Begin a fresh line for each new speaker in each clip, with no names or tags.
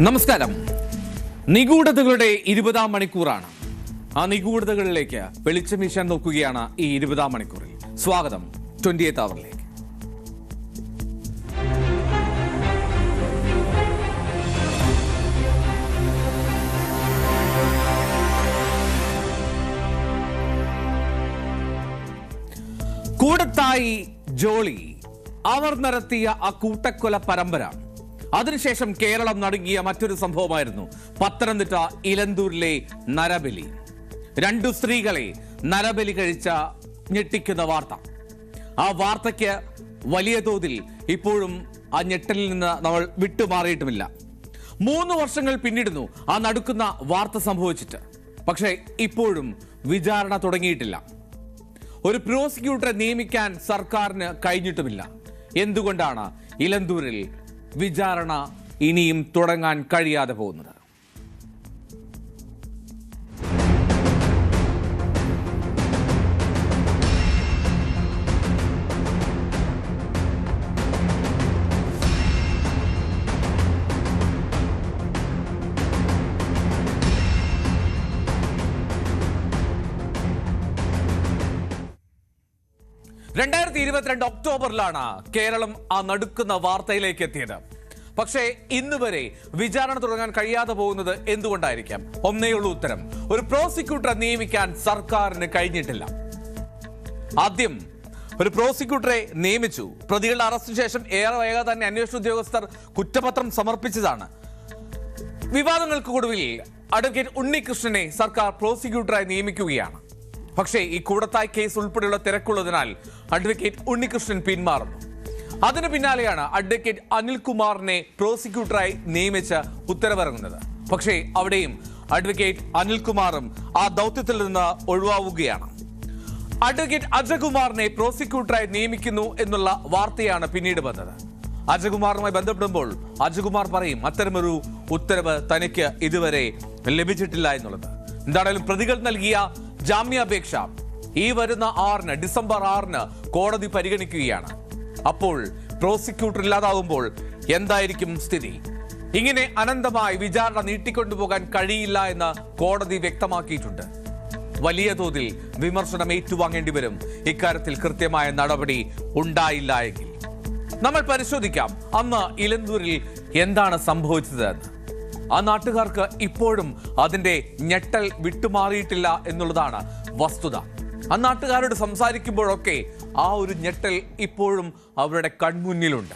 നമസ്കാരം. നിഗൂഢതകളുടെ 20-ാം മണിക്കൂറാണ്. ആ നിഗൂഢതകളിലേക്ക് വെളിച്ചം വീശാൻ നോക്കുകയാണ് ഈ 20-ാം മണിക്കൂറിൽ. സ്വാഗതം 28th അവറിലേക്ക്. കൂടത്തായി ജോളി അവർ നടത്തിയ ആ കൂട്ടക്കൊല പരമ്പര, അതിനുശേഷം കേരളം നടുങ്ങിയ മറ്റൊരു സംഭവമായിരുന്നു പത്തനംതിട്ട ഇലന്തൂരിലെ നരബലി. 2 സ്ത്രീകളെ നരബലി കഴിച്ച ഞെട്ടിക്കുന്ന വാർത്ത. ആ വാർത്തയ്ക്ക് വലിയ തോതിൽ ഇപ്പോഴും ആ ഞെട്ടലിൽ നിന്ന് നമ്മൾ വിട്ടുമാറിയിട്ടുമില്ല. 3 വർഷങ്ങൾ പിന്നിടുന്നു ആ നടുക്കുന്ന വാർത്ത സംഭവിച്ചിട്ട്. പക്ഷേ ഇപ്പോഴും വിചാരണ തുടങ്ങിയിട്ടില്ല. ഒരു പ്രോസിക്യൂട്ടറെ നിയമിക്കാൻ സർക്കാരിന് കഴിഞ്ഞിട്ടുമില്ല. എന്തുകൊണ്ടാണ് ഇലന്തൂരിൽ വിചാരണ ഇനിയും തുടങ്ങാൻ കഴിയാതെ പോകുന്നത്? ഒക്ടോബറിലാണ് കേരളം ആ നടുക്കുന്ന വാർത്തയിലേക്ക് എത്തിയത്. പക്ഷേ ഇന്ന് വരെ വിചാരണ തുടങ്ങാൻ കഴിയാതെ പോകുന്നത് എന്തുകൊണ്ടായിരിക്കാം? ഒന്നേയുള്ളൂ ഉത്തരം: ഒരു പ്രോസിക്യൂട്ടറെ നിയമിക്കാൻ സർക്കാരിന് കഴിഞ്ഞിട്ടില്ല. ആദ്യം ഒരു പ്രോസിക്യൂട്ടറെ നിയമിച്ചു. പ്രതികളുടെ അറസ്റ്റിന് ശേഷം ഏറെ വേഗം തന്നെ അന്വേഷണ ഉദ്യോഗസ്ഥർ കുറ്റപത്രം സമർപ്പിച്ചതാണ്. വിവാദങ്ങൾക്കൊടുവിൽ അഡ്വക്കേറ്റ് ഉണ്ണികൃഷ്ണനെ സർക്കാർ പ്രോസിക്യൂട്ടറായി നിയമിക്കുകയാണ്. പക്ഷേ ഈ കൂടത്തായി കേസ് ഉൾപ്പെടെയുള്ള തിരക്കുള്ളതിനാൽ അഡ്വക്കേറ്റ് ഉണ്ണികൃഷ്ണൻ പിന്മാറുന്നു. അതിന് പിന്നാലെയാണ് അഡ്വക്കേറ്റ് അനിൽകുമാറിനെ പ്രോസിക്യൂട്ടറായി നിയമിച്ച് ഉത്തരവിറങ്ങുന്നത്. പക്ഷേ അവിടെയും അഡ്വക്കേറ്റ് അനിൽകുമാറും ആ ദൗത്യത്തിൽ നിന്ന് ഒഴിവാവുകയാണ്. അഡ്വക്കേറ്റ് അജകുമാറിനെ പ്രോസിക്യൂട്ടറായി നിയമിക്കുന്നു എന്നുള്ള വാർത്തയാണ് പിന്നീട് വന്നത്. അജകുമാറുമായി ബന്ധപ്പെടുമ്പോൾ അജകുമാർ പറയും അത്തരമൊരു ഉത്തരവ് തനിക്ക് ഇതുവരെ ലഭിച്ചിട്ടില്ല എന്നുള്ളത്. എന്തായാലും പ്രതികൾ നൽകിയ ജാമ്യാപേക്ഷ ഈ വരുന്ന ഡിസംബർ 6 കോടതി പരിഗണിക്കുകയാണ്. അപ്പോൾ പ്രോസിക്യൂട്ടർ ഇല്ലാതാവുമ്പോൾ എന്തായിരിക്കും സ്ഥിതി? ഇങ്ങനെ അനന്തമായി വിചാരണ നീട്ടിക്കൊണ്ടുപോകാൻ കഴിയില്ല എന്ന് കോടതി വ്യക്തമാക്കിയിട്ടുണ്ട്. വലിയ തോതിൽ വിമർശനം ഏറ്റുവാങ്ങേണ്ടി വരും ഇക്കാര്യത്തിൽ കൃത്യമായ നടപടി ഉണ്ടായില്ല എങ്കിൽ. നമ്മൾ പരിശോധിക്കാം അന്ന് ഇലന്തൂരിൽ എന്താണ് സംഭവിച്ചത് എന്ന്. ആ നാട്ടുകാർക്ക് ഇപ്പോഴും അതിന്റെ ഞെട്ടൽ വിട്ടുമാറിയിട്ടില്ല എന്നുള്ളതാണ് വസ്തുത. ആ നാട്ടുകാരോട് സംസാരിക്കുമ്പോഴൊക്കെ ആ ഒരു ഞെട്ടൽ ഇപ്പോഴും അവരുടെ കൺമുന്നിലുണ്ട്.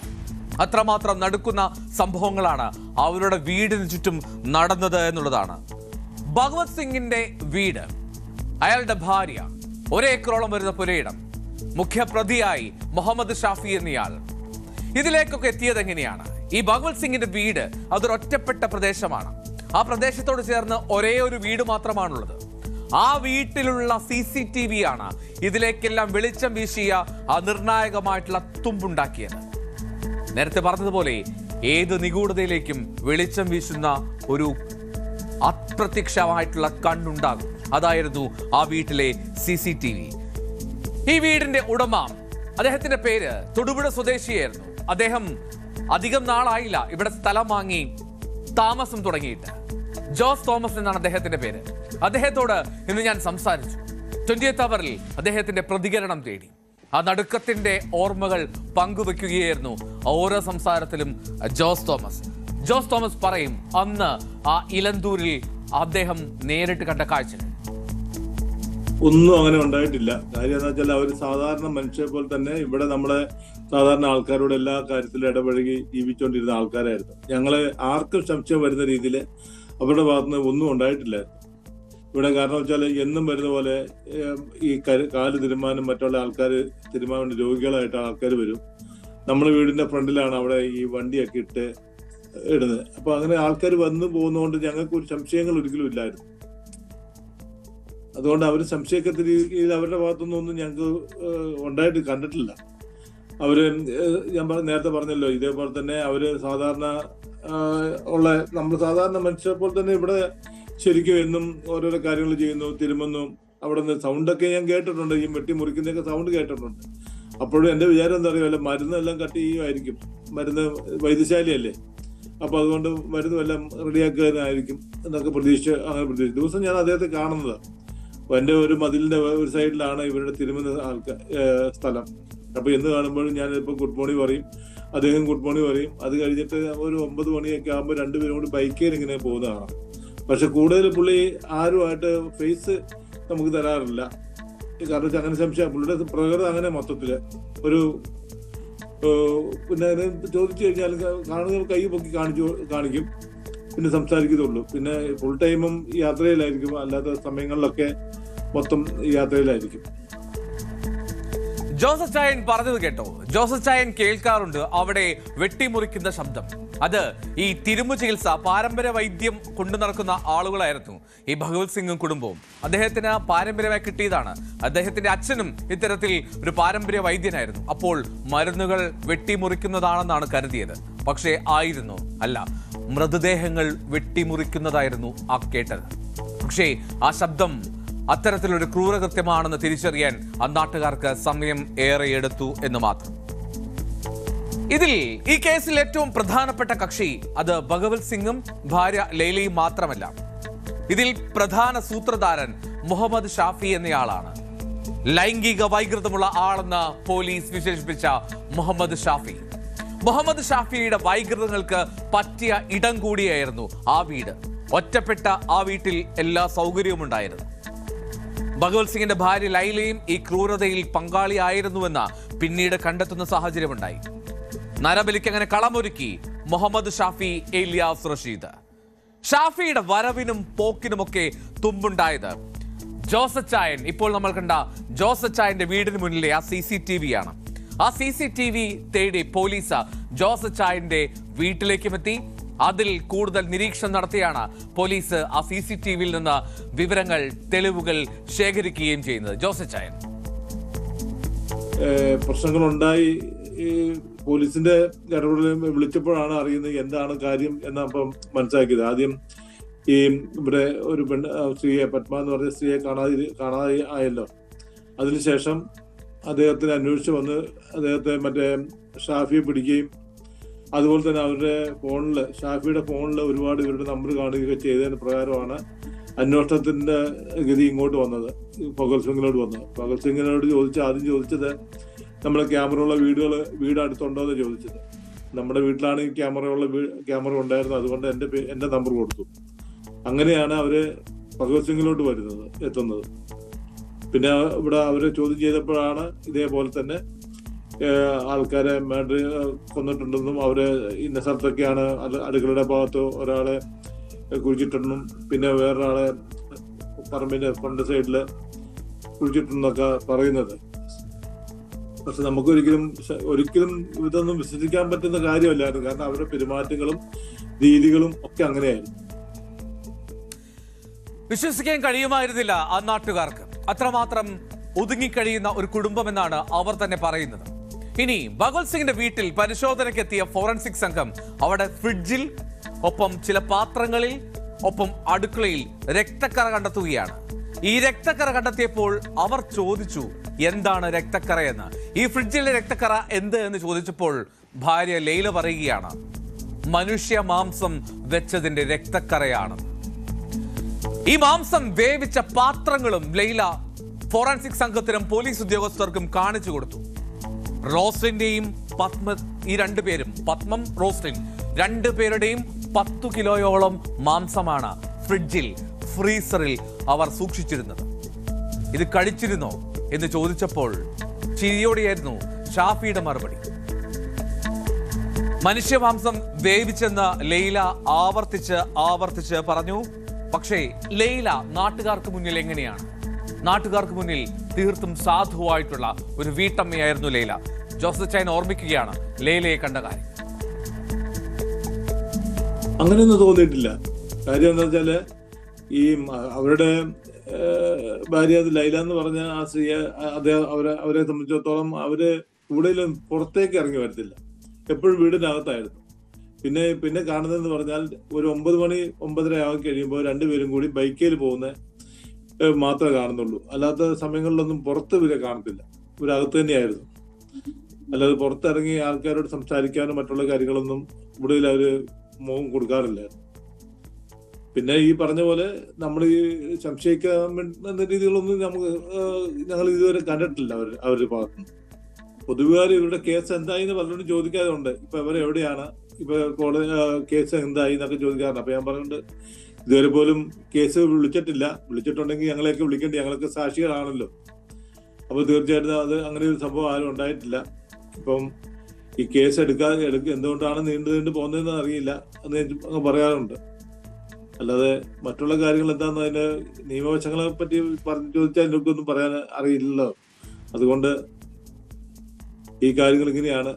അത്രമാത്രം നടക്കുന്ന സംഭവങ്ങളാണ് അവരുടെ വീടിന് ചുറ്റും നടന്നത് എന്നുള്ളതാണ്. ഭഗവത് സിംഗിന്റെ വീട്, അയാളുടെ ഭാര്യ, 1 ഏക്കറോളം വരുന്ന പുരയിടം, മുഖ്യപ്രതിയായി മുഹമ്മദ് ഷാഫി എന്നയാൾ. ഇതിലേക്കൊക്കെ എത്തിയത് എങ്ങനെയാണ്? ഈ ഭഗവത് സിംഗിന്റെ വീട് അതൊരു ഒറ്റപ്പെട്ട പ്രദേശമാണ്. ആ പ്രദേശത്തോട് ചേർന്ന് ഒരേ ഒരു വീട് മാത്രമാണുള്ളത്. ആ വീട്ടിലുള്ള CCTV ആണ് ഇതിലേക്കെല്ലാം വെളിച്ചം വീശിയ ആ നിർണായകമായിട്ടുള്ള തുമ്പുണ്ടാക്കിയത്. നേരത്തെ പറഞ്ഞതുപോലെ ഏത് നിഗൂഢതയിലേക്കും വെളിച്ചം വീശുന്ന ഒരു അപ്രത്യക്ഷമായിട്ടുള്ള കണ്ണുണ്ടാകും. അതായിരുന്നു ആ വീട്ടിലെ CCTV. ഈ വീടിന്റെ ഉടമ, അദ്ദേഹത്തിന്റെ പേര് തൊടുപുഴ സ്വദേശിയായിരുന്നു. അദ്ദേഹം അധികം നാളായില്ല ഇവിടെ സ്ഥലം വാങ്ങി താമസം തുടങ്ങിയിട്ട്. ജോസ് തോമസ് എന്നാണ് അദ്ദേഹത്തിന്റെ പേര്. അദ്ദേഹത്തോട് ഇന്ന് ഞാൻ സംസാരിച്ചു. 20th അവറിൽ അദ്ദേഹത്തിന്റെ പ്രതികരണം തേടി. ആ നടുക്കത്തിന്റെ ഓർമ്മകൾ പങ്കുവെക്കുകയായിരുന്നു ഓരോ സംസാരത്തിലും ജോസ് തോമസ് പറയും അന്ന് ആ ഇലന്തൂരിൽ അദ്ദേഹം നേരിട്ട് കണ്ട കാഴ്ചകൾ.
ഒന്നും അങ്ങനെ ഉണ്ടായിട്ടില്ല. കാര്യം എന്താ വെച്ചാൽ അവർ സാധാരണ മനുഷ്യരെ പോലെ തന്നെ ഇവിടെ നമ്മളെ സാധാരണ ആൾക്കാരോട് എല്ലാ കാര്യത്തിലും ഇടപഴകി ജീവിച്ചുകൊണ്ടിരുന്ന ആൾക്കാരായിരുന്നു. ഞങ്ങളെ ആർക്കും സംശയം വരുന്ന രീതിയിൽ അവരുടെ ഭാഗത്തുനിന്ന് ഒന്നും ഉണ്ടായിട്ടില്ലായിരുന്നു ഇവിടെ. കാരണം വെച്ചാൽ എന്നും വരുന്ന പോലെ ഈ കാല് തിരുമാനും മറ്റുള്ള ആൾക്കാർ തിരുമാൻ വേണ്ടി രോഗികളായിട്ട് ആൾക്കാർ വരും. നമ്മുടെ വീടിന്റെ ഫ്രണ്ടിലാണ് അവിടെ ഈ വണ്ടിയൊക്കെ ഇടുന്നത്. അപ്പൊ അങ്ങനെ ആൾക്കാർ വന്നു പോകുന്നതുകൊണ്ട് ഞങ്ങൾക്ക് ഒരു സംശയങ്ങൾ ഒരിക്കലും ഇല്ലായിരുന്നു. അതുകൊണ്ട് അവർ സംശയിക്കത്ത രീതിയിൽ അവരുടെ ഭാഗത്തുനിന്നൊന്നും ഞങ്ങൾക്ക് ഉണ്ടായിട്ട് കണ്ടിട്ടില്ല. അവര് ഞാൻ നേരത്തെ പറഞ്ഞല്ലോ, ഇതേപോലെ തന്നെ അവര് സാധാരണ നമ്മൾ സാധാരണ മനുഷ്യരെ പോലെ തന്നെ ഇവിടെ ശരിക്കും എന്നും ഓരോരോ കാര്യങ്ങൾ ചെയ്യുന്നു, തിരുമുന്നു. അവിടെ നിന്ന് സൗണ്ടൊക്കെ ഞാൻ കേട്ടിട്ടുണ്ട്, ഈ വെട്ടി മുറിക്കുന്നൊക്കെ സൗണ്ട് കേട്ടിട്ടുണ്ട്. അപ്പോഴും എൻ്റെ വിചാരം എന്താ പറയുക, മരുന്നെല്ലാം കട്ട് ചെയ്യുമായിരിക്കും. മരുന്ന് വൈദ്യശാലയല്ലേ, അപ്പൊ അതുകൊണ്ട് മരുന്നുമെല്ലാം റെഡിയാക്കാനായിരിക്കും എന്നൊക്കെ പ്രതീക്ഷിച്ചു. ദിവസം ഞാൻ അദ്ദേഹത്തെ കാണുന്നത് എന്റെ ഒരു മതിലിന്റെ ഒരു സൈഡിലാണ് ഇവരുടെ തിരുമുന്ന സ്ഥലം. അപ്പൊ എന്ന് കാണുമ്പോഴും ഞാൻ ഇപ്പൊ ഗുഡ് മോർണിംഗ് പറയും, അദ്ദേഹം ഗുഡ് മോർണിംഗ് പറയും. അത് കഴിഞ്ഞിട്ട് ഒരു 9 മണിയൊക്കെ ആകുമ്പോൾ രണ്ടുപേരും കൂടി ബൈക്കിൽ ഇങ്ങനെ പോകുന്നതാണ്. പക്ഷെ കൂടുതൽ പുള്ളി ആരുമായിട്ട് ഫേസ് നമുക്ക് തരാറില്ല. കാരണം വെച്ചാൽ അങ്ങനെ സംശയം, പുള്ളിയുടെ പ്രകൃതം അങ്ങനെ മൊത്തത്തില് ഒരു പിന്നെ ചോദിച്ചു കഴിഞ്ഞാൽ കാണുന്ന കൈ പൊക്കി കാണിക്കും, പിന്നെ സംസാരിക്കത്തുള്ളൂ. പിന്നെ ഫുൾ ടൈമും യാത്രയിലായിരിക്കും, അല്ലാത്ത സമയങ്ങളിലൊക്കെ മൊത്തം യാത്രയിലായിരിക്കും.
ജോസഫ് ചായൻ പറഞ്ഞത് കേട്ടോ? ജോസഫ് ചായൻ കേൾക്കാറുണ്ട് അവിടെ വെട്ടിമുറിക്കുന്ന ശബ്ദം. അത് ഈ തിരുമു ചികിത്സ പാരമ്പര്യ വൈദ്യം കൊണ്ടു നടക്കുന്ന ആളുകളായിരുന്നു ഈ ഭഗവത് സിംഗും കുടുംബവും. അദ്ദേഹത്തിന് പാരമ്പര്യമായി കിട്ടിയതാണ്. അദ്ദേഹത്തിന്റെ അച്ഛനും ഇത്തരത്തിൽ ഒരു പാരമ്പര്യ വൈദ്യനായിരുന്നു. അപ്പോൾ മരുന്നുകൾ വെട്ടിമുറിക്കുന്നതാണെന്നാണ് കരുതിയത്. പക്ഷേ ആയിരുന്നു അല്ല, മൃതദേഹങ്ങൾ വെട്ടിമുറിക്കുന്നതായിരുന്നു ആ കേട്ടത്. പക്ഷേ ആ ശബ്ദം അത്തരത്തിലൊരു ക്രൂരകൃത്യമാണെന്ന് തിരിച്ചറിയാൻ അന്നാട്ടുകാർക്ക് സമയം ഏറെ എടുത്തു എന്ന് മാത്രം. ഇതിൽ ഈ കേസിൽ ഏറ്റവും പ്രധാനപ്പെട്ട കക്ഷി അത് ഭഗവത് സിംഗും ഭാര്യ ലൈലയും മാത്രമല്ല. ഇതിൽ പ്രധാന സൂത്രധാരൻ മുഹമ്മദ് ഷാഫി എന്നയാളാണ്. ലൈംഗിക വൈകൃതമുള്ള ആളെന്ന് പോലീസ് വിശേഷിപ്പിച്ച മുഹമ്മദ് ഷാഫി. മുഹമ്മദ് ഷാഫിയുടെ വൈകൃതങ്ങൾക്ക് പറ്റിയ ഇടം കൂടിയായിരുന്നു ആ വീട്. ഒറ്റപ്പെട്ട ആ വീട്ടിൽ എല്ലാ സൗകര്യവും ഉണ്ടായിരുന്നു. ഭഗവത് സിംഗിന്റെ ഭാര്യ ലൈലയും ഈ ക്രൂരതയിൽ പങ്കാളിയായിരുന്നുവെന്ന് പിന്നീട് കണ്ടെത്തുന്ന സാഹചര്യമുണ്ടായി. നരബലിക്ക് അങ്ങനെ കളമൊരുക്കി മുഹമ്മദ് ഷാഫി ഏലിയാസ് റഷീദ്. ഷാഫിയുടെ വരവിനും പോക്കിനുമൊക്കെ തുമ്പുണ്ടായത് ജോസഫ് ചായൻ, ഇപ്പോൾ നമ്മൾ കണ്ട ജോസഫ് ചായന്റെ വീടിന് മുന്നിലെ ആ CCTV ആണ്. ആ CCTV തേടി പോലീസ് ജോസഫ് ചായന്റെ വീട്ടിലേക്കും എത്തി. അതിൽ കൂടുതൽ നിരീക്ഷണം നടത്തിയാണ് പോലീസ് ആ CCTVയിൽ നിന്ന് വിവരങ്ങൾ, തെളിവുകൾ ശേഖരിക്കുകയും ചെയ്യുന്നത്. ജോസഫ് ചായൻ,
പ്രശ്നങ്ങളുണ്ടായി പോലീസിന്റെ ഇടപെടൽ വിളിച്ചപ്പോഴാണ് അറിയുന്നത് എന്താണ് കാര്യം എന്നപ്പം മനസ്സിലാക്കിയത്. ആദ്യം ഈ ഇവിടെ ഒരു സ്ത്രീയെ, പത്മ എന്ന് പറഞ്ഞ സ്ത്രീയെ കാണാതെ ആയല്ലോ. അതിനുശേഷം അദ്ദേഹത്തിന് അന്വേഷിച്ച് വന്ന് അദ്ദേഹത്തെ മറ്റേ ഷാഫിയെ പിടിക്കുകയും അതുപോലെ തന്നെ അവരുടെ ഫോണിൽ, ഷാഫിയുടെ ഫോണിൽ ഒരുപാട് ഇവരുടെ നമ്പർ കാണുകയൊക്കെ ചെയ്തതിന് പ്രകാരമാണ് അന്വേഷണത്തിന്റെ ഗതി ഇങ്ങോട്ട് വന്നത്, ഭഗത് സിംഗിനോട് വന്നത്. ഭഗത് സിംഗിനോട് ആദ്യം ചോദിച്ചത് നമ്മളെ ക്യാമറയുള്ള വീട് അടുത്തുണ്ടോ എന്ന് ചോദിച്ചത്. നമ്മുടെ വീട്ടിലാണ് ഈ ക്യാമറ ഉണ്ടായിരുന്നത്, അതുകൊണ്ട് എന്റെ നമ്പർ കൊടുത്തു. അങ്ങനെയാണ് അവര് ഭഗത് സിംഗിലോട്ട് എത്തുന്നത്. പിന്നെ ഇവിടെ അവരെ ചോദ്യം ചെയ്തപ്പോഴാണ് ഇതേപോലെ തന്നെ ആൾക്കാരെ കൊന്നിട്ടുണ്ടെന്നും അവര് ഇന്ന സ്ഥലത്തൊക്കെയാണ് അടുക്കളയുടെ ഭാഗത്ത് ഒരാളെ കുഴിച്ചിട്ടുണ്ടെന്നും പിന്നെ വേറൊരാളെ പറമ്പിന്റെ ഫ്രണ്ട് സൈഡില് കുഴിച്ചിട്ടുണ്ടെന്നൊക്കെ പറയുന്നത്. പക്ഷെ നമുക്ക് ഒരിക്കലും ഇതൊന്നും വിശ്വസിക്കാൻ പറ്റുന്ന കാര്യമല്ലായിരുന്നു. കാരണം അവരുടെ പെരുമാറ്റങ്ങളും രീതികളും ഒക്കെ അങ്ങനെയായിരുന്നു.
വിശ്വസിക്കാൻ കഴിയുമായിരുന്നില്ല ആ നാട്ടുകാർക്ക്. അത്രമാത്രം ഒതുങ്ങിക്കഴിയുന്ന ഒരു കുടുംബം എന്നാണ് അവർ തന്നെ പറയുന്നത്. ഇനി ഭഗവത് സിംഗിന്റെ വീട്ടിൽ പരിശോധനയ്ക്കെത്തിയ ഫോറൻസിക് സംഘം അവിടെ ഫ്രിഡ്ജിൽ, ഒപ്പം ചില പാത്രങ്ങളിൽ, ഒപ്പം അടുക്കളയിൽ രക്തക്കറ കണ്ടെത്തുകയാണ്. ഈ രക്തക്കറ കണ്ടെത്തിയപ്പോൾ അവർ ചോദിച്ചു എന്താണ് രക്തക്കറയെന്ന്. ഈ ഫ്രിഡ്ജിലെ രക്തക്കറ എന്ത് എന്ന് ചോദിച്ചപ്പോൾ ഭാര്യ ലൈല പറയുകയാണ് മനുഷ്യ മാംസം വെച്ചതിന്റെ രക്തക്കറയാണ്. ഈ മാംസം വേവിച്ച പാത്രങ്ങളും ലൈല ഫോറൻസിക് സംഘത്തിനും പോലീസ് ഉദ്യോഗസ്ഥർക്കും കാണിച്ചു കൊടുത്തു. റോസ്ലിന്റെയും ഈ രണ്ടുപേരും, പത്മം, റോസ്ലിൻ, രണ്ടുപേരുടെയും 10 കിലോയോളം മാംസമാണ് ഫ്രിഡ്ജിൽ, ഫ്രീസറിൽ അവർ സൂക്ഷിച്ചിരുന്നത്. ഇത് കഴിച്ചിരുന്നോ എന്ന് ചോദിച്ചപ്പോൾ ചിരിയോടെയായിരുന്നു ഷാഫിയുടെ മറുപടി. മനുഷ്യമാംസം വേവിച്ചെന്ന് ലൈല ആവർത്തിച്ച് പറഞ്ഞു. പക്ഷേ ലൈല നാട്ടുകാർക്ക് മുന്നിൽ എങ്ങനെയാണ്? നാട്ടുകാർക്ക് മുന്നിൽ തീർത്തും സാധുവായിട്ടുള്ള ഒരു വീട്ടമ്മയായിരുന്നു ലൈല. ജോസഫ് ചായൻ ഓർമ്മിക്കുകയാണ് ലൈലയെ കണ്ട കാര്യം.
അങ്ങനെയൊന്നും തോന്നിയിട്ടില്ല. കാര്യം എന്താ വെച്ചാല് ഈ അവരുടെ ഭാര്യ ലൈല എന്ന് പറഞ്ഞ ആ സ്ത്രീയെ അവരെ സംബന്ധിച്ചിടത്തോളം അവര് കൂടുതലും പുറത്തേക്ക് ഇറങ്ങി വരത്തില്ല, എപ്പോഴും വീടിനകത്തായിരുന്നു. പിന്നെ കാണുന്നതെന്ന് പറഞ്ഞാൽ ഒരു 9 മണി 9:30 ആയി കഴിയുമ്പോൾ രണ്ടുപേരും കൂടി ബൈക്കിൽ പോകുന്ന മാത്രമേ കാണുന്നുള്ളൂ. അല്ലാത്ത സമയങ്ങളിലൊന്നും പുറത്ത് ഇവരെ കാണത്തില്ല, ഇവരകത്ത് തന്നെയായിരുന്നു. അല്ലാതെ പുറത്തിറങ്ങി ആൾക്കാരോട് സംസാരിക്കാനും മറ്റുള്ള കാര്യങ്ങളൊന്നും ഇവിടെ അവര് മുഖം കൊടുക്കാറില്ല. പിന്നെ ഈ പറഞ്ഞ പോലെ നമ്മൾ ഈ സംശയിക്കാൻ എന്ന രീതികളൊന്നും ഞങ്ങൾ ഇതുവരെ കണ്ടിട്ടില്ല അവരുടെ ഭാഗത്തുനിന്ന്. പൊതുവുകാർ ഇവരുടെ കേസ് എന്തായി എന്ന് പലരോടും ചോദിക്കാറുണ്ട്. ഇപ്പൊ ഇവരെവിടെയാണ്, ഇപ്പൊ കോടതി കേസ് എന്തായി എന്നൊക്കെ ചോദിക്കാറുണ്ട്. അപ്പൊ ഞാൻ പറഞ്ഞിട്ടുണ്ട്, ഇതുവരെ പോലും കേസ് വിളിച്ചിട്ടില്ല. വിളിച്ചിട്ടുണ്ടെങ്കിൽ ഞങ്ങളെയൊക്കെ വിളിക്കേണ്ടി, ഞങ്ങളൊക്കെ സാക്ഷികളാണല്ലോ. അപ്പൊ തീർച്ചയായിട്ടും അത് അങ്ങനെ ഒരു സംഭവം ആരും ഉണ്ടായിട്ടില്ല. ഇപ്പം ഈ കേസ് എന്തുകൊണ്ടാണ് നീണ്ടു പോകുന്നതെന്ന് അറിയില്ല എന്ന് ഞാൻ പറയാറുണ്ട്. അല്ലാതെ മറ്റുള്ള കാര്യങ്ങൾ എന്താണെന്ന് അതിന്റെ നിയമവശങ്ങളെ പറ്റി ചോദിച്ചാൽ എനിക്കൊന്നും പറയാൻ അറിയില്ലല്ലോ. അതുകൊണ്ട് ഈ കാര്യങ്ങൾ ഇങ്ങനെയാണ്.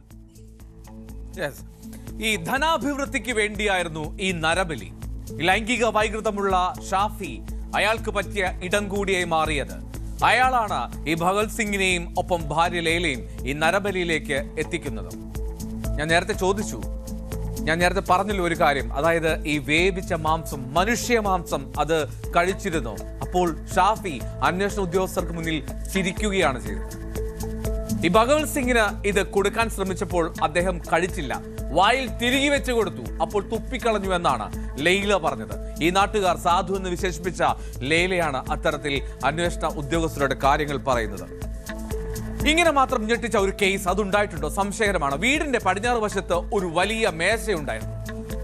ഈ ധനാഭിവൃദ്ധിക്ക് വേണ്ടിയായിരുന്നു ഈ നരബലി. ലൈംഗിക വൈകൃതമുള്ള ഷാഫി അയാൾക്ക് പറ്റിയ ഇടം കൂടിയായി മാറിയത്. അയാളാണ് ഈ ഭഗത് സിംഗിനെയും ഒപ്പം ഭാര്യ ലൈലയും ഈ നരബലിയിലേക്ക് എത്തിക്കുന്നത്. ഞാൻ നേരത്തെ പറഞ്ഞല്ലോ ഒരു കാര്യം, അതായത് ഈ വേവിച്ച മാംസം, മനുഷ്യ മാംസം അത് കഴിച്ചിരുന്നു. അപ്പോൾ ഷാഫി അന്വേഷണ ഉദ്യോഗസ്ഥർക്ക് മുന്നിൽ ചിരിക്കുകയാണ് ചെയ്തത്. ഈ ഭഗത് സിംഗിന് ഇത് കൊടുക്കാൻ ശ്രമിച്ചപ്പോൾ അദ്ദേഹം കഴിച്ചില്ല, വായിൽ തിരികെ വെച്ച് കൊടുത്തു. അപ്പോൾ തുപ്പിക്കളഞ്ഞു എന്നാണ് ലൈല പറഞ്ഞത്. ഈ നാട്ടുകാർ സാധു എന്ന് വിശേഷിപ്പിച്ച ലൈലയാണ് അത്തരത്തിൽ അന്വേഷണ ഉദ്യോഗസ്ഥരുടെ കാര്യങ്ങൾ പറയുന്നത്. ഇങ്ങനെ മാത്രം ഞെട്ടിച്ച ഒരു കേസ് അതുണ്ടായിട്ടുണ്ടോ? സംശയകരമാണ്. വീടിന്റെ പടിഞ്ഞാറ് വശത്ത് ഒരു വലിയ മേശയുണ്ടായിരുന്നു.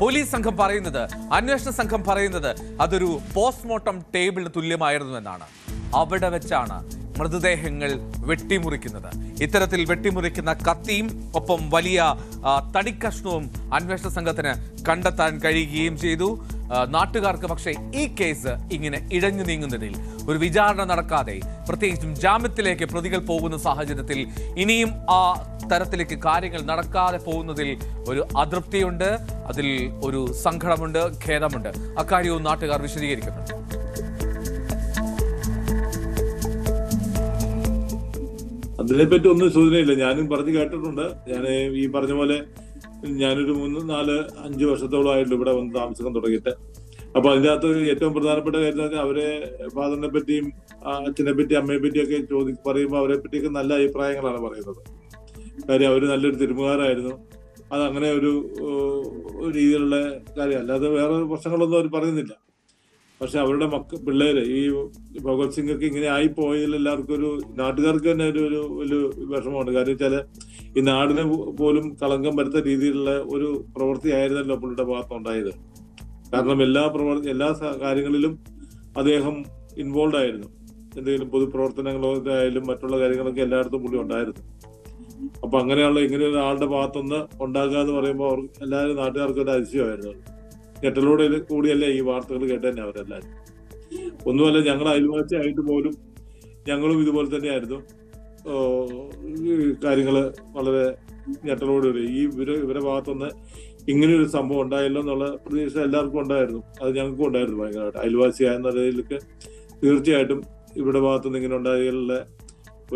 പോലീസ് സംഘം പറയുന്നത്, അന്വേഷണ സംഘം പറയുന്നത് അതൊരു പോസ്റ്റ്മോർട്ടം ടേബിളിന് തുല്യമായിരുന്നു എന്നാണ്. അവിടെ വെച്ചാണ് മൃതദേഹങ്ങൾ വെട്ടിമുറിക്കുന്നത്. ഇത്തരത്തിൽ വെട്ടിമുറിക്കുന്ന കത്തിയും ഒപ്പം വലിയ തടിക്കഷ്ണവും അന്വേഷണ സംഘത്തിന് കണ്ടെത്താൻ കഴിയുകയും ചെയ്തു. നാട്ടുകാർക്ക് പക്ഷേ ഈ കേസ് ഇങ്ങനെ ഇഴഞ്ഞു നീങ്ങുന്നതിൽ, ഒരു വിചാരണ നടക്കാതെ പ്രത്യേകിച്ചും ജാമ്യത്തിലേക്ക് പ്രതികൾ പോകുന്ന സാഹചര്യത്തിൽ ഇനിയും ആ തരത്തിലേക്ക് കാര്യങ്ങൾ നടക്കാതെ പോകുന്നതിൽ ഒരു അതൃപ്തിയുണ്ട്, അതിൽ ഒരു സങ്കടമുണ്ട്, ഖേദമുണ്ട്. അക്കാര്യവും നാട്ടുകാർ വിശദീകരിക്കുന്നുണ്ട്.
അതിനെപ്പറ്റി ഒന്നും സൂചനയില്ല. ഞാനും പറഞ്ഞു കേട്ടിട്ടുണ്ട്. ഞാൻ ഈ പറഞ്ഞ പോലെ ഞാനൊരു 3, 4, 5 വർഷത്തോളം ആയിട്ടുള്ളൂ ഇവിടെ വന്ന് താമസിക്കാൻ തുടങ്ങിയിട്ട്. അപ്പൊ അതിൻ്റെ അകത്ത് ഏറ്റവും പ്രധാനപ്പെട്ട കാര്യം എന്ന് അവരെ ഫാദറിനെ പറ്റിയും അച്ഛനെ പറ്റി അമ്മയെ പറ്റിയൊക്കെ പറയുമ്പോൾ അവരെ പറ്റിയൊക്കെ നല്ല അഭിപ്രായങ്ങളാണ് പറയുന്നത്. കാര്യം അവര് നല്ലൊരു തിരുമുകാരായിരുന്നു. അതങ്ങനെ ഒരു രീതിയിലുള്ള കാര്യം, അല്ലാതെ വേറെ പ്രശ്നങ്ങളൊന്നും അവർ പറയുന്നില്ല. പക്ഷെ അവരുടെ പിള്ളേര് ഈ ഭഗത് സിംഗ് ഒക്കെ ഇങ്ങനെ ആയി പോയതിൽ എല്ലാവർക്കും ഒരു, നാട്ടുകാർക്ക് തന്നെ ഒരു വിഷമമുണ്ട്. കാര്യം വെച്ചാല് ഈ നാടിന് പോലും കളങ്കം വരുത്ത രീതിയിലുള്ള ഒരു പ്രവൃത്തി ആയിരുന്നല്ലോ പുള്ളിയുടെ ഭാഗത്തുണ്ടായത്. കാരണം എല്ലാ കാര്യങ്ങളിലും അദ്ദേഹം ഇൻവോൾവ് ആയിരുന്നു. എന്തെങ്കിലും പൊതുപ്രവർത്തനങ്ങളായാലും മറ്റുള്ള കാര്യങ്ങളൊക്കെ എല്ലായിടത്തും പുള്ളി ഉണ്ടായിരുന്നു. അപ്പൊ അങ്ങനെയുള്ള ഇങ്ങനെ ഒരാളുടെ ഭാഗത്തുനിന്ന് ഉണ്ടാകുക എന്ന് പറയുമ്പോൾ അവർ എല്ലാവരും നാട്ടുകാർക്ക് ഒരു അതിശയമായിരുന്നു. ഞെട്ടലോടെ കൂടിയല്ലേ ഈ വാർത്തകൾ കേട്ടതന്നെ അവരെല്ലാവരും. ഒന്നുമല്ല, ഞങ്ങൾ അയൽവാസി ആയിട്ട് പോലും ഞങ്ങളും ഇതുപോലെ തന്നെയായിരുന്നു. കാര്യങ്ങള് വളരെ ഞെട്ടലോടുകൂടി ഇവരെ ഭാഗത്തുനിന്ന് ഇങ്ങനെയൊരു സംഭവം ഉണ്ടായല്ലോ എന്നുള്ള പ്രതീക്ഷ എല്ലാവർക്കും ഉണ്ടായിരുന്നു. അത് ഞങ്ങൾക്കും ഉണ്ടായിരുന്നു ഭയങ്കരമായിട്ട്. അയൽവാസി ആയെന്ന നിലയിലൊക്കെ തീർച്ചയായിട്ടും ഇവിടെ ഭാഗത്തുനിന്ന് ഇങ്ങനെ ഉണ്ടായതിലുള്ള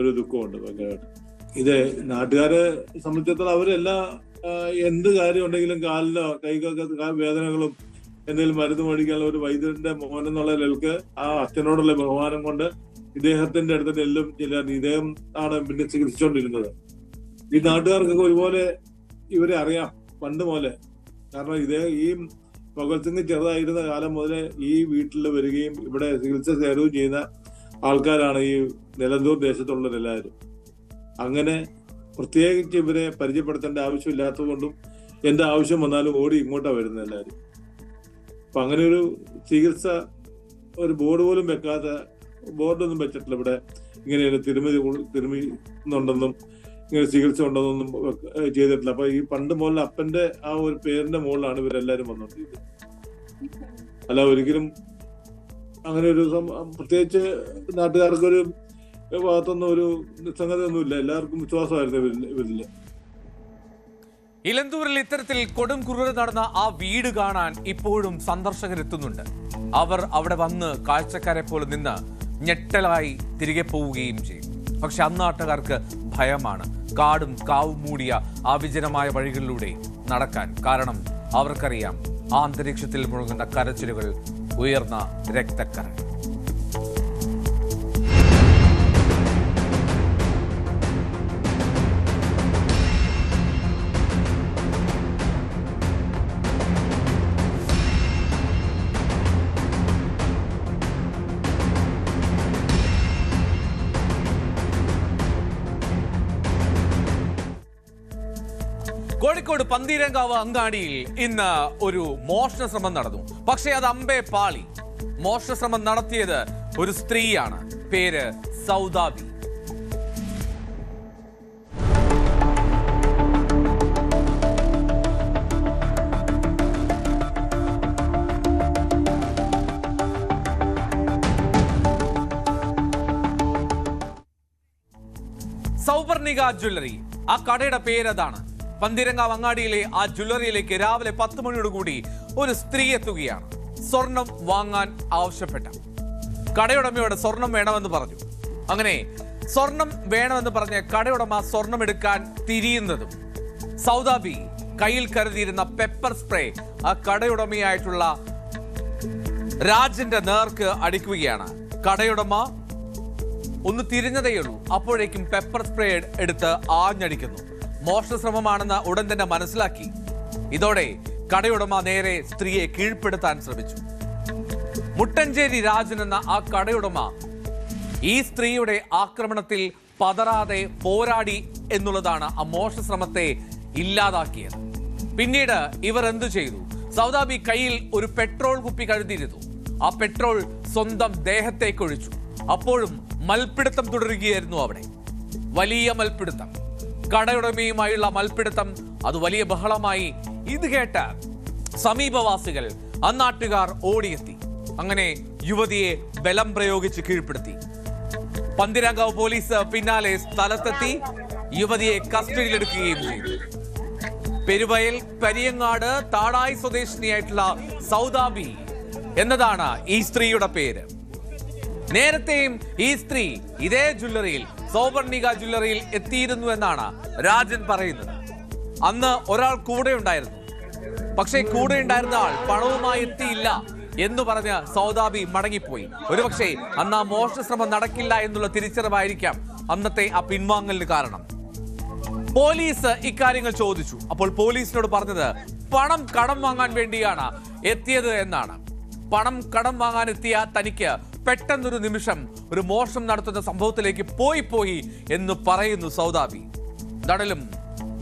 ഒരു ദുഃഖമുണ്ട് ഭയങ്കരമായിട്ട്. ഇത് നാട്ടുകാരെ സംബന്ധിച്ചിടത്തോളം അവരെല്ലാ എന്ത് കാര്യം ഉണ്ടെങ്കിലും കാലിലോ കൈക്കൊക്കെ വേദനകളും എന്തെങ്കിലും മരുന്ന് മേടിക്കാനുള്ള ഒരു വൈദ്യന്റെ മോൻ എന്നുള്ള നിലക്ക് ആ അച്ഛനോടുള്ള ബഹുമാനം കൊണ്ട് ഇദ്ദേഹത്തിന്റെ അടുത്ത് എല്ലാം ഇദ്ദേഹം ആണ് പിന്നെ ചികിത്സിച്ചുകൊണ്ടിരുന്നത്. ഈ നാട്ടുകാർക്കൊക്കെ ഒരുപോലെ ഇവരെ അറിയാം പണ്ട് പോലെ. കാരണം ഈ ഭഗത് സിംഗ് ചെറുതായിരുന്ന കാലം മുതലേ ഈ വീട്ടിൽ വരികയും ഇവിടെ ചികിത്സ തേടുകയും ചെയ്യുന്ന ആൾക്കാരാണ് ഈ നിലന്തൂർ ദേശത്തുള്ളവരെല്ലാവരും. അങ്ങനെ പ്രത്യേകിച്ച് ഇവരെ പരിചയപ്പെടുത്തേണ്ട ആവശ്യമില്ലാത്തത് കൊണ്ടും എന്റെ ആവശ്യം വന്നാലും ഓടി ഇങ്ങോട്ടാണ് വരുന്നത് എല്ലാവരും. അപ്പൊ അങ്ങനെ ഒരു ചികിത്സ ഒരു ബോർഡ് പോലും വെക്കാതെ, ബോർഡൊന്നും വെച്ചിട്ടില്ല ഇവിടെ ഇങ്ങനെ തിരുമിന്നുണ്ടെന്നും ഇങ്ങനെ ചികിത്സ ഉണ്ടെന്നൊന്നും ചെയ്തിട്ടില്ല. അപ്പൊ ഈ പണ്ട് മുതൽ അപ്പന്റെ ആ ഒരു പേരിന്റെ മുകളിലാണ് ഇവരെല്ലാരും വന്നോണ്ടിരിക്കുന്നത്. അല്ല ഒരിക്കലും അങ്ങനെ ഒരു പ്രത്യേകിച്ച് നാട്ടുകാർക്കൊരു ഭാഗത്തൊന്നും ഒരു സംഗതി ഒന്നുമില്ല. എല്ലാവർക്കും വിശ്വാസമായിരുന്നു ഇവരില്.
ഇലന്തൂരിൽ ഇത്തരത്തിൽ കൊടും ക്രൂരത നടന്ന ആ വീട് കാണാൻ ഇപ്പോഴും സന്ദർശകരെത്തുന്നുണ്ട്. അവർ അവിടെ വന്ന് കാഴ്ചക്കാരെ പോലെ നിന്ന് ഞെട്ടലായി തിരികെ പോവുകയും ചെയ്യും. പക്ഷെ അന്നാട്ടുകാർക്ക് ഭയമാണ് കാടും കാവും മൂടിയ ആ വിജനമായ വഴികളിലൂടെ നടക്കാൻ. കാരണം അവർക്കറിയാം ആ അന്തരീക്ഷത്തിൽ മുഴുകുന്ന കരച്ചിലുകൾ, ഉയർന്ന രക്തക്കര. കോഴിക്കോട് പന്തീരങ്കാവ് അങ്ങാടിയിൽ ഇന്ന് ഒരു മോഷണ ശ്രമം നടന്നു. പക്ഷേ അത് അമ്പേ പാളി. മോഷണ ശ്രമം നടത്തിയത് ഒരു സ്ത്രീയാണ്. പേര് സൗദാബി. സൗവർണിക ജ്വല്ലറി, ആ കടയുടെ പേരതാണ്. പന്തീരങ്കാവ് അങ്ങാടിയിലെ ആ ജ്വല്ലറിയിലേക്ക് രാവിലെ 10 മണിയോടുകൂടി ഒരു സ്ത്രീ എത്തുകയാണ്. സ്വർണം വാങ്ങാൻ ആവശ്യപ്പെട്ട കടയുടമയോട് സ്വർണം വേണമെന്ന് പറഞ്ഞു. അങ്ങനെ സ്വർണം വേണമെന്ന് പറഞ്ഞ് കടയുടമ സ്വർണം എടുക്കാൻ തിരിയുന്നതും സൗദാബി കയ്യിൽ കരുതിയിരുന്ന പെപ്പർ സ്പ്രേ ആ കടയുടമയായിട്ടുള്ള രാജന്റെ നേർക്ക് അടിക്കുകയാണ്. കടയുടമ ഒന്ന് തിരിഞ്ഞതേയുള്ളൂ, അപ്പോഴേക്കും പെപ്പർ സ്പ്രേ എടുത്ത് ആഞ്ഞടിക്കുന്നു. മോഷണ ശ്രമമാണെന്ന് ഉടൻ തന്നെ മനസ്സിലാക്കി. ഇതോടെ കടയുടമ നേരെ സ്ത്രീയെ കീഴ്പ്പെടുത്താൻ ശ്രമിച്ചു. മുട്ടഞ്ചേരി രാജൻ എന്ന ആ കടയുടമ ഈ സ്ത്രീയുടെ ആക്രമണത്തിൽ പതറാതെ പോരാടി എന്നുള്ളതാണ് ആ മോഷണ ശ്രമത്തെ ഇല്ലാതാക്കിയത്. പിന്നീട് ഇവർ എന്തു ചെയ്തു? സൗദാബി കയ്യിൽ ഒരു പെട്രോൾ കുപ്പി കരുതിയിരുന്നു. ആ പെട്രോൾ സ്വന്തം ദേഹത്തേക്ക് ഒഴിച്ചു. അപ്പോഴും മൽപ്പിടുത്തം തുടരുകയായിരുന്നു. അവിടെ വലിയ മൽപ്പിടുത്തം, കടയുടമയുമായുള്ള മൽപ്പിടുത്തം. അത് വലിയ ബഹളമായി. ഇത് കേട്ട് സമീപവാസികൾ, അന്നാട്ടുകാർ ഓടിയെത്തി. അങ്ങനെ യുവതിയെ ബലം പ്രയോഗിച്ച് കീഴ്പ്പെടുത്തി. പന്തീരങ്കാവ് പോലീസ് പിന്നാലെ സ്ഥലത്തെത്തി യുവതിയെ കസ്റ്റഡിയിലെടുക്കുകയും ചെയ്തു. പെരുവയൽ കരിയങ്ങാട് താടായി സ്വദേശിനിയായിട്ടുള്ള സൗദാബി എന്നതാണ് ഈ സ്ത്രീയുടെ പേര്. നേരത്തെയും ഈ സ്ത്രീ ഇതേ ജ്വല്ലറിയിൽ, സൗവർണിക ജ്വല്ലറിയിൽ എത്തിയിരുന്നു എന്നാണ് രാജൻ പറയുന്നത്. അന്ന് ഒരാൾ കൂടെ ഉണ്ടായിരുന്നു. പക്ഷേ കൂടെ ഉണ്ടായിരുന്ന ആൾ പണവുമായി എത്തിയില്ല എന്ന് പറഞ്ഞ് സൗദാബി മടങ്ങിപ്പോയി. ഒരുപക്ഷെ അന്ന് ആ മോഷണ ശ്രമം നടക്കില്ല എന്നുള്ള തിരിച്ചറിവായിരിക്കാം അന്നത്തെ ആ പിൻവാങ്ങലിന് കാരണം. പോലീസ് ഇക്കാര്യങ്ങൾ ചോദിച്ചു. അപ്പോൾ പോലീസിനോട് പറഞ്ഞത് പണം കടം വാങ്ങാൻ വേണ്ടിയാണ് എത്തിയത് എന്നാണ്. പണം കടം വാങ്ങാൻ എത്തിയ തനിക്ക് പെട്ടെന്നൊരു നിമിഷം ഒരു മോഷണം നടത്തുന്ന സംഭവത്തിലേക്ക് പോയി എന്ന് പറയുന്നു സൗദാബി. ദടലും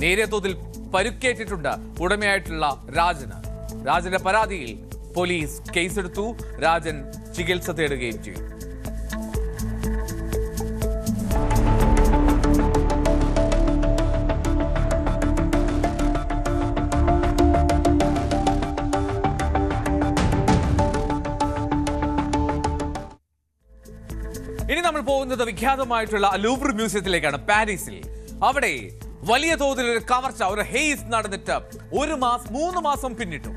നേരിയ തോതിൽ പരുക്കേറ്റിട്ടുണ്ട് ഉടമയായിട്ടുള്ള രാജന്. രാജന്റെ പരാതിയിൽ പോലീസ് കേസെടുത്തു. രാജൻ ചികിത്സ തേടുകയും ചെയ്തു. ഇനി നമ്മൾ പോകുന്നത് വിഖ്യാതമായിട്ടുള്ള ലൂവർ മ്യൂസിയത്തിലേക്കാണ്, പാരീസിൽ. അവിടെ വലിയ തോതിൽ ഒരു കവർച്ച, ഒരു ഹെയ്സ് നടന്നിട്ട് 3 മാസം പിന്നിട്ടു.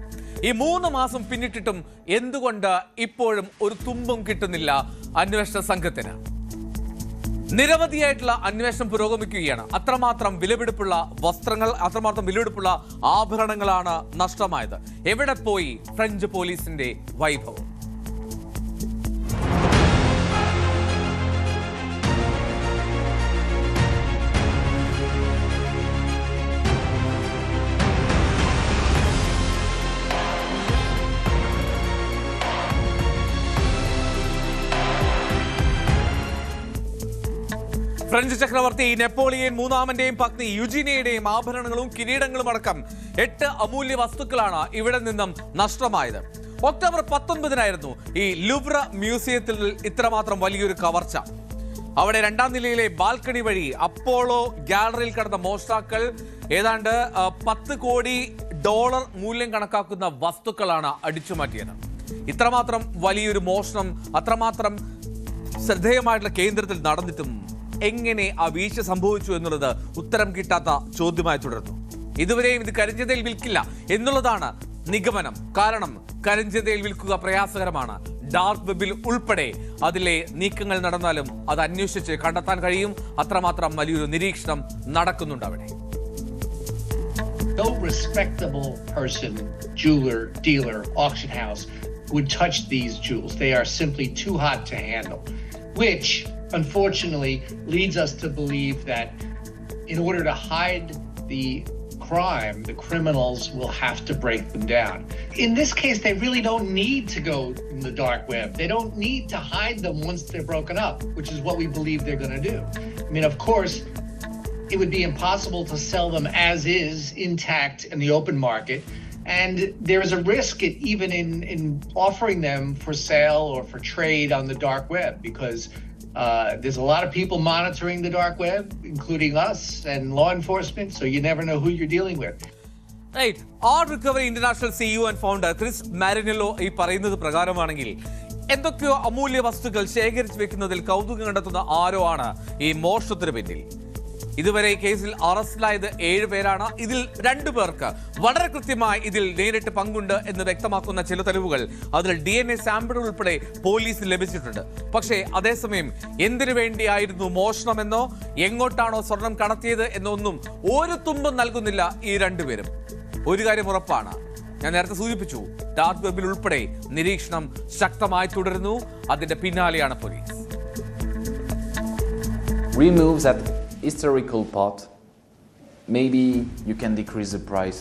ഈ 3 മാസം പിന്നിട്ടിട്ടും എന്തുകൊണ്ട് ഇപ്പോഴും ഒരു തുമ്പും കിട്ടുന്നില്ല അന്വേഷണ സംഘത്തിന്? നിരവധിയായിട്ടുള്ള അന്വേഷണം പുരോഗമിക്കുകയാണ്. അത്രമാത്രം വിലപിടിപ്പുള്ള വസ്ത്രങ്ങൾ, അത്രമാത്രം വിലപിടിപ്പുള്ള ആഭരണങ്ങളാണ് നഷ്ടമായത്. എവിടെ പോയി ഫ്രഞ്ച് പോലീസിന്റെ വൈഭവം? ഫ്രഞ്ച് ചക്രവർത്തി നെപ്പോളിയൻ മൂന്നാമന്റെയും പത്നി യുജീനിയയുടെയും ആഭരണങ്ങളും കിരീടങ്ങളും അടക്കം 8 അമൂല്യ വസ്തുക്കളാണ് ഇവിടെ നിന്നും നഷ്ടമായത്. ഒക്ടോബർ 19-നായിരുന്നു ഈ ലൂവർ മ്യൂസിയത്തിൽ ഇത്രമാത്രം വലിയൊരു കവർച്ച. അവിടെ 2ാം നിലയിലെ ബാൽക്കണി വഴി അപ്പോളോ ഗാലറിയിൽ കടന്ന മോഷ്ടാക്കൾ ഏതാണ്ട് $10 കോടി മൂല്യം കണക്കാക്കുന്ന വസ്തുക്കളാണ് അടിച്ചുമാറ്റിയത്. ഇത്രമാത്രം വലിയൊരു മോഷണം അത്രമാത്രം ശ്രദ്ധേയമായിട്ടുള്ള കേന്ദ്രത്തിൽ നടന്നിട്ടും എങ്ങനെ ആ വീഴ്ച സംഭവിച്ചു എന്നുള്ളത് ഉത്തരം കിട്ടാത്ത ചോദ്യമായി തുടർന്നു. ഇതുവരെയും ഇത് കരിഞ്ചന്തയിൽ വിൽക്കില്ല എന്നുള്ളതാണ് നിഗമനം. കാരണം കരിഞ്ചന്തയിൽ വിൽക്കുക പ്രയാസകരമാണ്. ഡാർക്ക് വെബിൽ ഉൾപ്പെടെ അതിലെ നീക്കങ്ങൾ നടന്നാലും അത് അന്വേഷിച്ച് കണ്ടെത്താൻ കഴിയും. അത്രമാത്രം വലിയൊരു നിരീക്ഷണം നടക്കുന്നുണ്ട് അവിടെ.
No respectable person, jeweler, dealer, auction house would touch these jewels. They are simply too hot to handle, which unfortunately leads us to believe that in order to hide the crime, the criminals will have to break them down. In this case, they really don't need to go in the dark web. They don't need to hide them once they're broken up, which is what we believe they're going to do. I mean, of course, it would be impossible to sell them as is, intact, in the open market. And there is a risk even in offering them for sale or for trade on the dark web, because there's a lot of people monitoring the dark web, including us and law enforcement, so you never know who you're dealing with.
Right. Art Recovery International CEO and founder Chris Marinello ഈ പറയുന്നത് പ്രകാരമാണെങ്കിൽ എന്തൊക്കെയോ അമൂല്യ വസ്തുക്കൾ ശേഖരിച്ചു വെക്കുന്നതിൽ കൗതുകം കണ്ടെത്തുന്ന ആരോ ആണ് ഈ മോഷണത്തിന് പിന്നിൽ. ഇതുവരെ ഈ കേസിൽ അറസ്റ്റിലായത് 7 പേരാണ്. ഇതിൽ 2 പേർക്ക് വളരെ കൃത്യമായി ഇതിൽ നേരിട്ട് പങ്കുണ്ട് എന്ന് വ്യക്തമാക്കുന്ന ചില തെളിവുകൾ, അതിൽ DNA സാമ്പിൾ ഉൾപ്പെടെ പോലീസിന് ലഭിച്ചിട്ടുണ്ട്. പക്ഷേ അതേസമയം എന്തിനു വേണ്ടിയായിരുന്നു മോഷണമെന്നോ എങ്ങോട്ടാണോ സ്വർണം കടത്തിയത് എന്നൊന്നും ഒരു തുമ്പും നൽകുന്നില്ല ഈ 2 പേരും. ഒരു കാര്യം ഉറപ്പാണ്, ഞാൻ നേരത്തെ സൂചിപ്പിച്ചു, ഡാർക്ക് വെബിൽ ഉൾപ്പെടെ നിരീക്ഷണം ശക്തമായി തുടരുന്നു. അതിന്റെ പിന്നാലെയാണ് police.
Remove that historical part. Maybe you can decrease the price,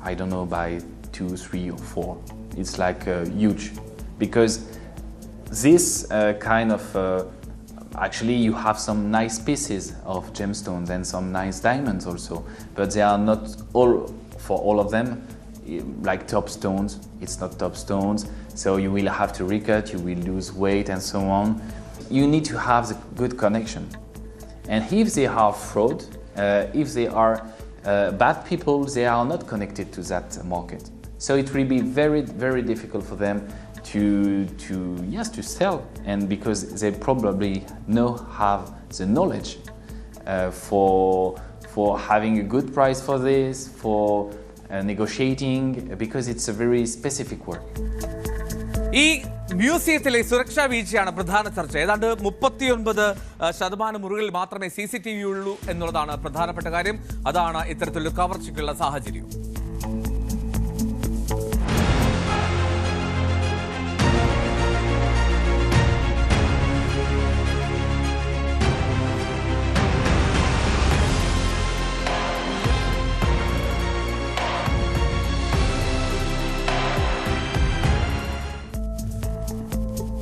I don't know, by 2, 3 or 4. It's like huge, because this kind of actually you have some nice pieces of gemstones and some nice diamonds also, but they are not all for all of them like top stones. It's not top stones, so you will have to recut, you will lose weight and so on. You need to have the good connection. And if they are fraud, if they are bad people, they are not connected to that market. So it will be very, very difficult for them to sell, and because they probably have the knowledge for having a good price for this, for negotiating, because it's a very specific work.
ഈ മ്യൂസിയത്തിലെ സുരക്ഷാ വീഴ്ചയാണ് പ്രധാന ചർച്ച. ഏതാണ്ട് 39% മുറികളിൽ മാത്രമേ CCTV ഉള്ളൂ എന്നുള്ളതാണ് പ്രധാനപ്പെട്ട കാര്യം. അതാണ് ഇത്തരത്തിലൊരു കവർച്ചയ്ക്കുള്ള സാഹചര്യം.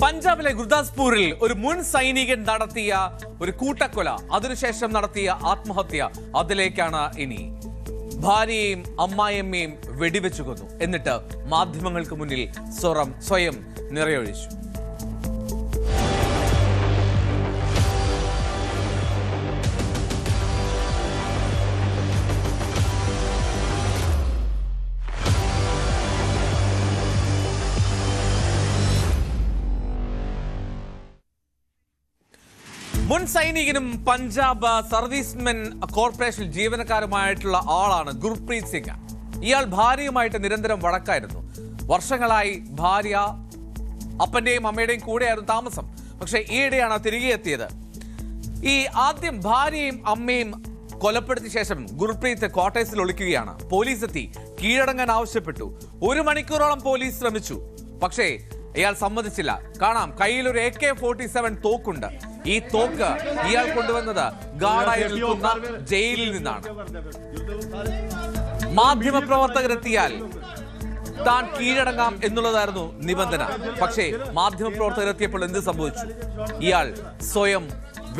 പഞ്ചാബിലെ ഗുർദാസ്പൂരിൽ ഒരു മുൻ സൈനികൻ നടത്തിയ ഒരു കൂട്ടക്കൊല, അതിനുശേഷം നടത്തിയ ആത്മഹത്യ, അതിലേക്കാണ് ഇനി. ഭാര്യയെയും അമ്മായിയമ്മയും വെടിവെച്ചു കൊന്നു. എന്നിട്ട് മാധ്യമങ്ങൾക്ക് മുന്നിൽ സ്വയം നിറയൊഴിച്ചു. മുൻ സൈനികനും പഞ്ചാബ് സർവീസ്മെൻ കോർപ്പറേഷൻ ജീവനക്കാരുമായിട്ടുള്ള ആളാണ് ഗുർപ്രീത് സിംഗ്. ഇയാൾ ഭാര്യയുമായിട്ട് നിരന്തരം വഴക്കായിരുന്നു. വർഷങ്ങളായി ഭാര്യ അപ്പന്റെയും അമ്മയുടെയും കൂടെയായിരുന്നു താമസം. പക്ഷെ ഈയിടെയാണ് തിരികെ എത്തിയത്. ഈ ആദ്യം ഭാര്യയും അമ്മയും കൊലപ്പെടുത്തിയ ശേഷം ഗുർപ്രീത് ക്വാർട്ടേഴ്സിൽ ഒളിക്കുകയാണ്. പോലീസ് എത്തി കീഴടങ്ങാൻ ആവശ്യപ്പെട്ടു. 1 മണിക്കൂറോളം പോലീസ് ശ്രമിച്ചു. പക്ഷേ ഇയാൾ സമ്മതിച്ചില്ല. കാണാം, കയ്യിലൊരു AK-47 തോക്കുണ്ട്. ഈ തോക്ക് ഇയാൾ കൊണ്ടുവന്നത് ഗാർഡായി നിൽക്കുന്ന ജയിലിൽ നിന്നാണ്. മാധ്യമപ്രവർത്തകരെത്തിയാൽ താൻ കീഴടങ്ങാം എന്നുള്ളതായിരുന്നു നിബന്ധന. പക്ഷേ മാധ്യമപ്രവർത്തകരെത്തിയപ്പോൾ എന്ത് സംഭവിച്ചു? ഇയാൾ സ്വയം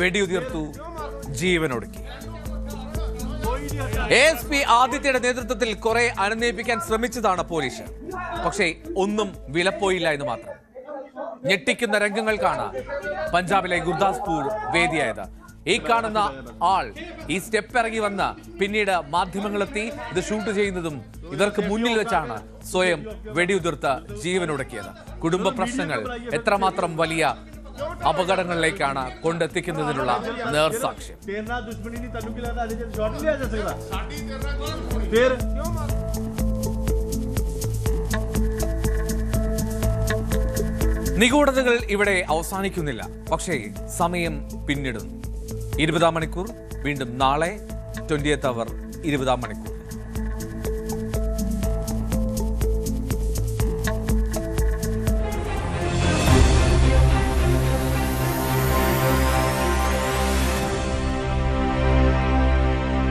വെടിയുതിർത്തു, ജീവനൊടുക്കി. ASP ആദിത്യയുടെ നേതൃത്വത്തിൽ കുറെ അനുനയിപ്പിക്കാൻ ശ്രമിച്ചതാണ് പോലീസ്. പക്ഷേ ഒന്നും വിലപ്പോയില്ല എന്ന് മാത്രം. ഞെട്ടിക്കുന്ന രംഗങ്ങൾക്കാണ് പഞ്ചാബിലെ ഗുർദാസ്പൂർ വേദിയായത്. ഈ കാണുന്ന ആൾ ഈ സ്റ്റെപ്പ് ഇറങ്ങി വന്ന് പിന്നീട് മാധ്യമങ്ങളെത്തി ഇത് ഷൂട്ട് ചെയ്യുന്നതും ഇവർക്ക് മുന്നിൽ വെച്ചാണ് സ്വയം വെടിയുതിർത്ത് ജീവനൊടുക്കിയത്. കുടുംബ പ്രശ്നങ്ങൾ എത്രമാത്രം വലിയ അപകടങ്ങളിലേക്കാണ് കൊണ്ടെത്തിക്കുന്നതിനുള്ള നേർസാക്ഷ്യം. നിഗൂഢതകൾ ഇവിടെ അവസാനിക്കുന്നില്ല. പക്ഷേ സമയം പിന്നിടുന്നു. 20-ാം മണിക്കൂർ വീണ്ടും നാളെ. 20th അവർ 20-ാം മണിക്കൂർ.